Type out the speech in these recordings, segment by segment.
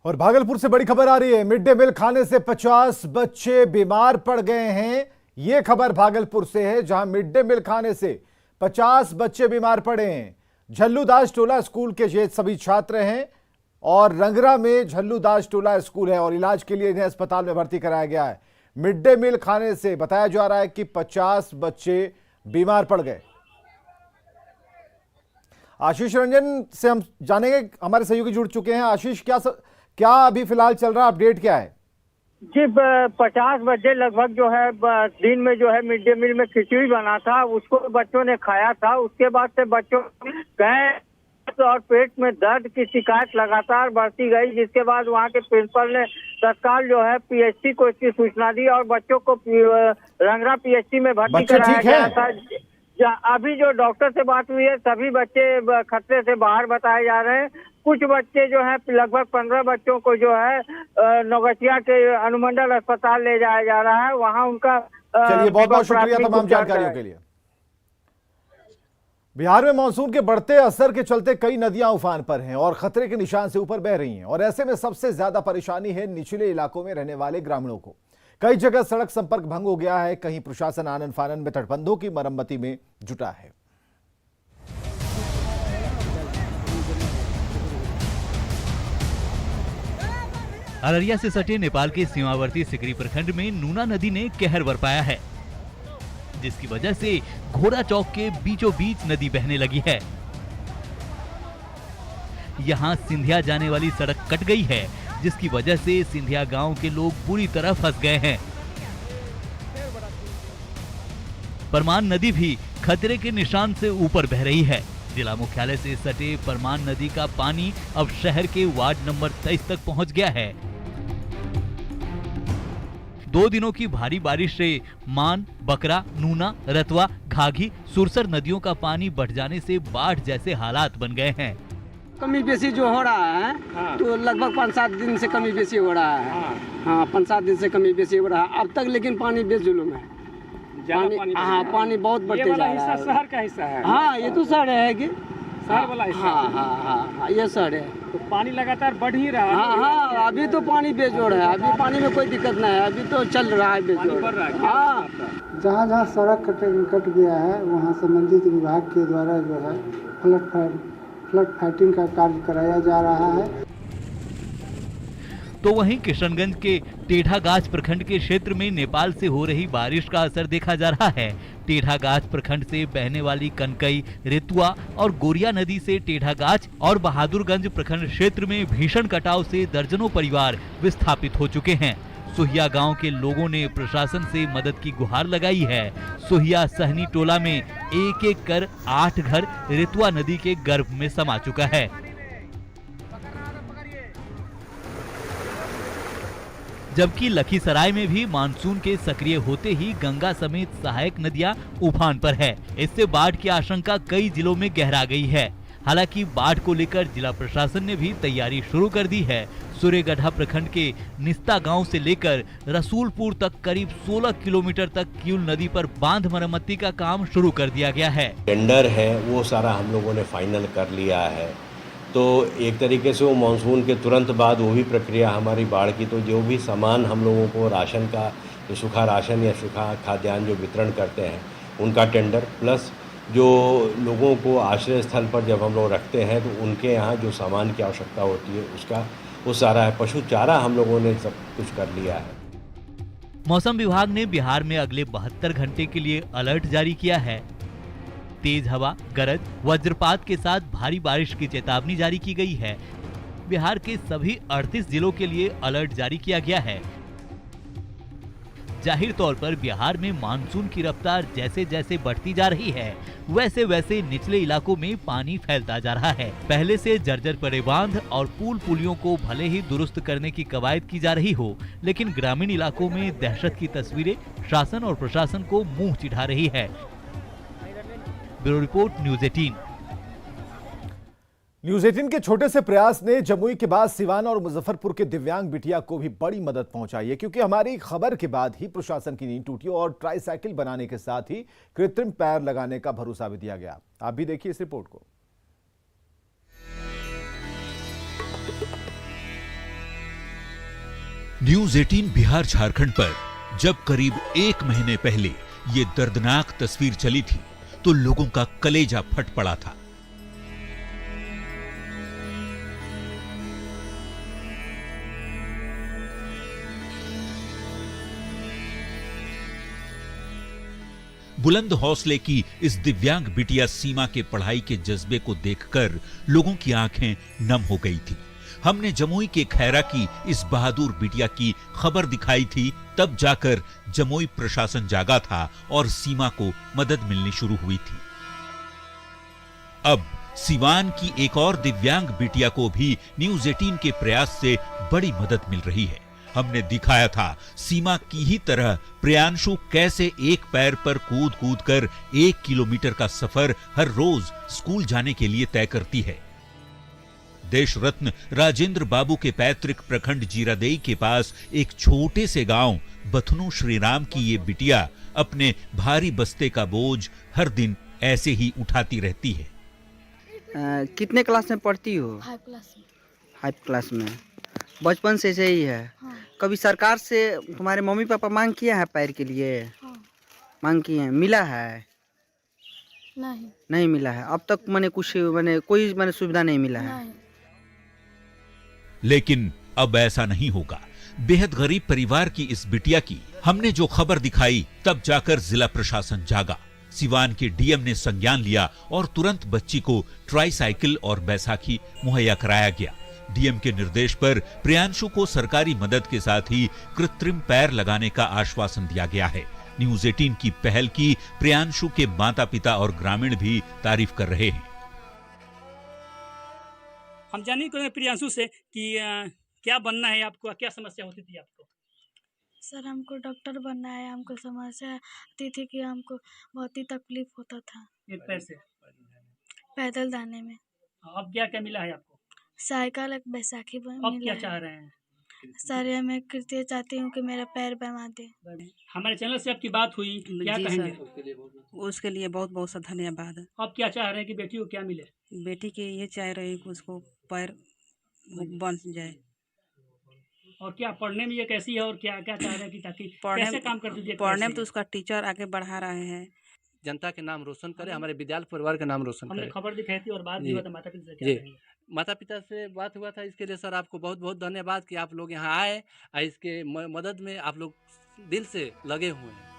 और भागलपुर से बड़ी खबर आ रही है। मिड डे मील खाने से 50 बच्चे बीमार पड़ गए हैं। यह खबर भागलपुर से है, जहां मिड डे मील खाने से 50 बच्चे बीमार पड़े हैं। झल्लूदास टोला स्कूल के ये सभी छात्र हैं और रंगरा में झल्लूदास टोला स्कूल है और इलाज के लिए इन्हें अस्पताल में भर्ती कराया गया है। मिड डे मील खाने से बताया जा रहा है कि 50 बच्चे बीमार पड़ गए। आशीष रंजन से हम जानेंगे, हमारे सहयोगी जुड़ चुके हैं। आशीष, क्या अभी फिलहाल चल रहा, अपडेट क्या है? जी, 50 बच्चे लगभग जो है दिन में जो है मिड डे मील में खिचड़ी बना था, उसको बच्चों ने खाया था। उसके बाद से बच्चों गैस और पेट में दर्द की शिकायत लगातार बढ़ती गई, जिसके बाद वहां के प्रिंसिपल ने तत्काल जो है पीएचसी को इसकी सूचना दी और बच्चों को रंगरा पीएचसी में भर्ती कराया गया था। अभी जो डॉक्टर से बात हुई है, सभी बच्चे खतरे से बाहर बताए जा रहे हैं। कुछ बच्चे जो है लगभग 15 बच्चों को जो है नौगछिया के अनुमंडल अस्पताल ले जाया जा रहा है। वहां उनका चलिए, बहुत बहुत शुक्रिया तमाम जानकारियों के लिए। बिहार में मानसून के बढ़ते असर के चलते कई नदियां उफान पर हैं और खतरे के निशान से ऊपर बह रही हैं और ऐसे में सबसे ज्यादा परेशानी है निचले इलाकों में रहने वाले ग्रामीणों को। कई जगह सड़क संपर्क भंग हो गया है, कहीं प्रशासन आनन फानन में तटबंधों की मरम्मती में जुटा है। अररिया से सटे नेपाल के सीमावर्ती सिकरी प्रखंड में नूना नदी ने कहर बरपाया है, जिसकी वजह से घोड़ा चौक के बीचों बीच नदी बहने लगी है। यहां सिंधिया जाने वाली सड़क कट गई है, जिसकी वजह से सिंधिया गांव के लोग बुरी तरह फंस गए हैं। परमान नदी भी खतरे के निशान से ऊपर बह रही है। जिला मुख्यालय से सटे परमान नदी का पानी अब शहर के वार्ड नंबर 23 तक पहुंच गया है। 2 दिनों की भारी बारिश से मान, बकरा, नूना, रतवा, घाघी, सुरसर नदियों का पानी बढ़ जाने से बाढ़ जैसे हालात बन गए हैं। कमी बेसी जो हो रहा है तो लगभग 5-7 दिन से कमी बेसी हो रहा है। हाँ, 5-7 दिन से कमी बेसी हो रहा है अब तक, लेकिन पानी बेजुलूम है। पानी बहुत बढ़ते जा रहा है। शहर का हिस्सा है। हाँ, ये तो शहर है कि शहर वाला हिस्सा। हाँ, ये शहर है। तो पानी लगातार बढ़ ही रहा है। हाँ, अभी तो पानी बेजोड़ है, अभी पानी में कोई दिक्कत नहीं है, अभी तो चल रहा है बेजोड़। हाँ, जहाँ जहाँ सड़क कट गया है वहाँ संबंधित विभाग के द्वारा जो है फ्लड फाइटिंग का कार्य कराया जा रहा है। तो वहीं किशनगंज के टेढ़ागाछ प्रखंड के क्षेत्र में नेपाल से हो रही बारिश का असर देखा जा रहा है। टेढ़ागाछ प्रखंड से बहने वाली कनकई, रेतुआ और गोरिया नदी से टेढ़ागाछ और बहादुरगंज प्रखंड क्षेत्र में भीषण कटाव से दर्जनों परिवार विस्थापित हो चुके हैं। सोहिया गांव के लोगों ने प्रशासन से मदद की गुहार लगाई है। सोहिया सहनी टोला में एक एक कर 8 घर रेतुआ नदी के गर्भ में समा चुका है। जबकि लखीसराय में भी मानसून के सक्रिय होते ही गंगा समेत सहायक नदियां उफान पर है। इससे बाढ़ की आशंका कई जिलों में गहरा गई है। हालांकि बाढ़ को लेकर जिला प्रशासन ने भी तैयारी शुरू कर दी है। सूर्यगढ़ा प्रखंड के निस्ता गांव से लेकर रसूलपुर तक करीब 16 किलोमीटर तक किउल नदी पर बांध मरम्मती का काम शुरू कर दिया गया है। टेंडर है वो सारा हम लोगों ने फाइनल कर लिया है, तो एक तरीके से वो मानसून के तुरंत बाद वो भी प्रक्रिया हमारी बाढ़ की, तो जो भी सामान हम लोगों को राशन का, जो सूखा राशन या सूखा खाद्यान्न जो वितरण करते हैं उनका टेंडर, प्लस जो लोगों को आश्रय स्थल पर जब हम लोग रखते हैं तो उनके यहाँ जो सामान की आवश्यकता होती है उसका वो सारा है। पशु चारा हम लोगों ने सब कुछ कर लिया है। मौसम विभाग ने बिहार में अगले 72 घंटे के लिए अलर्ट जारी किया है। तेज हवा, गरज, वज्रपात के साथ भारी बारिश की चेतावनी जारी की गई है। बिहार के सभी 38 जिलों के लिए अलर्ट जारी किया गया है। जाहिर तौर पर बिहार में मानसून की रफ्तार जैसे जैसे बढ़ती जा रही है, वैसे वैसे निचले इलाकों में पानी फैलता जा रहा है। पहले से जर्जर पड़े बांध और पुल पुलियों को भले ही दुरुस्त करने की कवायद की जा रही हो, लेकिन ग्रामीण इलाकों में दहशत की तस्वीरें शासन और प्रशासन को मुंह चिढ़ा रही है। Bureau report, news 18। न्यूज़ 18 के छोटे से प्रयास ने जमुई के बाद सिवान और मुजफ्फरपुर के दिव्यांग बिटिया को भी बड़ी मदद पहुंचाई है, क्योंकि हमारी खबर के बाद ही प्रशासन की नींद टूटी और ट्राईसाइकिल बनाने के साथ ही कृत्रिम पैर लगाने का भरोसा भी दिया गया। आप भी देखिए इस रिपोर्ट को। न्यूज 18 बिहार झारखंड पर जब करीब 1 महीने पहले ये दर्दनाक तस्वीर चली थी तो लोगों का कलेजा फट पड़ा था। बुलंद हौसले की इस दिव्यांग बिटिया सीमा के पढ़ाई के जज्बे को देखकर लोगों की आंखें नम हो गई थी। हमने जमुई के खैरा की इस बहादुर बिटिया की खबर दिखाई थी, तब जाकर जमुई प्रशासन जागा था और सीमा को मदद मिलनी शुरू हुई थी। अब सिवान की एक और दिव्यांग बिटिया को भी न्यूज 18 के प्रयास से बड़ी मदद मिल रही है। हमने दिखाया था सीमा की ही तरह प्रियांशु कैसे एक पैर पर कूद कूद कर 1 किलोमीटर का सफर हर रोज स्कूल जाने के लिए तय करती है। देश रत्न राजेंद्र बाबू के पैतृक प्रखंड जीरादेई के पास एक छोटे से गांव बथनू श्रीराम की ये बिटिया अपने भारी बस्ते का बोझ हर दिन ऐसे ही उठाती रहती है। कितने क्लास में पढ़ती हो? 5 क्लास में। 5 क्लास में। बचपन से ऐसे ही है? हाँ। कभी सरकार से तुम्हारे मम्मी पापा मांग किया है पैर के लिए? हाँ। मांग किए हैं, मिला है? नहीं मिला है अब तक। मैंने कुछ कोई सुविधा नहीं मिला है। नहीं। लेकिन अब ऐसा नहीं होगा। बेहद गरीब परिवार की इस बिटिया की हमने जो खबर दिखाई, तब जाकर जिला प्रशासन जागा। सिवान के डीएम ने संज्ञान लिया और तुरंत बच्ची को ट्राईसाइकिल और बैसाखी मुहैया कराया गया। डीएम के निर्देश पर प्रियांशु को सरकारी मदद के साथ ही कृत्रिम पैर लगाने का आश्वासन दिया गया है। न्यूज 18 की पहल की प्रियांशु के माता पिता और ग्रामीण भी तारीफ कर रहे हैं। हम जाने को प्रियांशु से कि क्या बनना है आपको, क्या समस्या होती थी आपको? सर हमको डॉक्टर बनना है। हमको समस्या आती थी कि हमको बहुत ही तकलीफ होता था एक पैर से पैदल जाने में। अब क्या क्या मिला है आपको? साइकिल, एक बैसाखी अब क्या चाह रहे हैं? सर मैं कृत्य चाहती हूँ कि मेरा पैर बना दे। हमारे चैनल से आपकी बात हुई, क्या कहेंगे? उसके लिए बहुत बहुत सा धन्यवाद। अब क्या चाह रहे हैं कि बेटी को क्या मिले? बेटी के ये चाह रहे हैं कि उसको पैर बन जाए। और क्या पढ़ने में ये कैसी है और क्या क्या चाह रहे हैं कि ताकि कैसे काम कर दीजिए? पढ़ने में तो उसका टीचर आगे बढ़ा रहे हैं। जनता के नाम रोशन करे, हमारे विद्यालय परिवार का नाम रोशन करे। हमने खबर दिखाई थी और बात हुआ था माता पिता से, क्या कहेंगे? माता पिता से बात हुआ था, इसके लिए सर आपको बहुत बहुत धन्यवाद कि आप लोग यहाँ आए और इसके मदद में आप लोग दिल से लगे हुए हैं।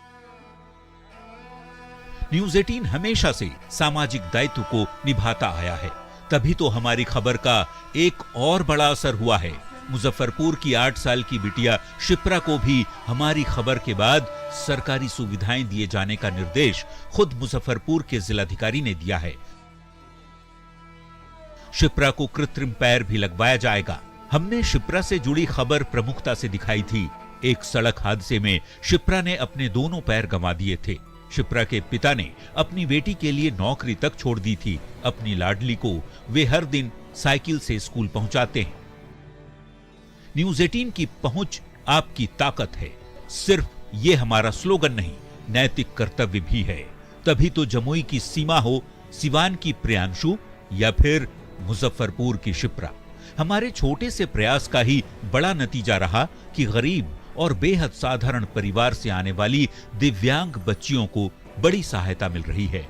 न्यूज 18 हमेशा से सामाजिक दायित्व को निभाता आया है, तभी तो हमारी खबर का एक और बड़ा असर हुआ है। मुजफ्फरपुर की 8 साल की बिटिया शिप्रा को भी हमारी खबर के बाद सरकारी सुविधाएं दिए जाने का निर्देश खुद मुजफ्फरपुर के जिलाधिकारी ने दिया है। शिप्रा को कृत्रिम पैर भी लगवाया जाएगा। हमने शिप्रा से जुड़ी खबर प्रमुखता से दिखाई थी। एक सड़क हादसे में शिप्रा ने अपने दोनों पैर गंवा दिए थे। शिप्रा के पिता ने अपनी बेटी के लिए नौकरी तक छोड़ दी थी। अपनी लाडली को वे हर दिन साइकिल से स्कूल पहुंचाते हैं। न्यूज 18 की पहुंच आपकी ताकत है। सिर्फ ये हमारा स्लोगन नहीं, नैतिक कर्तव्य भी है। तभी तो जमुई की सीमा हो, सिवान की प्रियांशु या फिर मुजफ्फरपुर की शिप्रा, हमारे छोटे से प्रयास का ही बड़ा नतीजा रहा कि गरीब और बेहद साधारण परिवार से आने वाली दिव्यांग बच्चियों को बड़ी सहायता मिल रही है।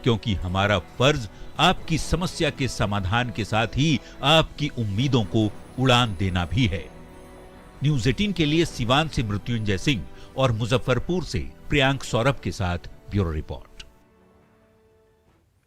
क्योंकि हमारा फर्ज आपकी समस्या के समाधान के साथ ही आपकी उम्मीदों को उड़ान देना भी है। न्यूज 18 के लिए सिवान से मृत्युंजय सिंह और मुजफ्फरपुर से प्रियांक सौरभ के साथ ब्यूरो रिपोर्ट।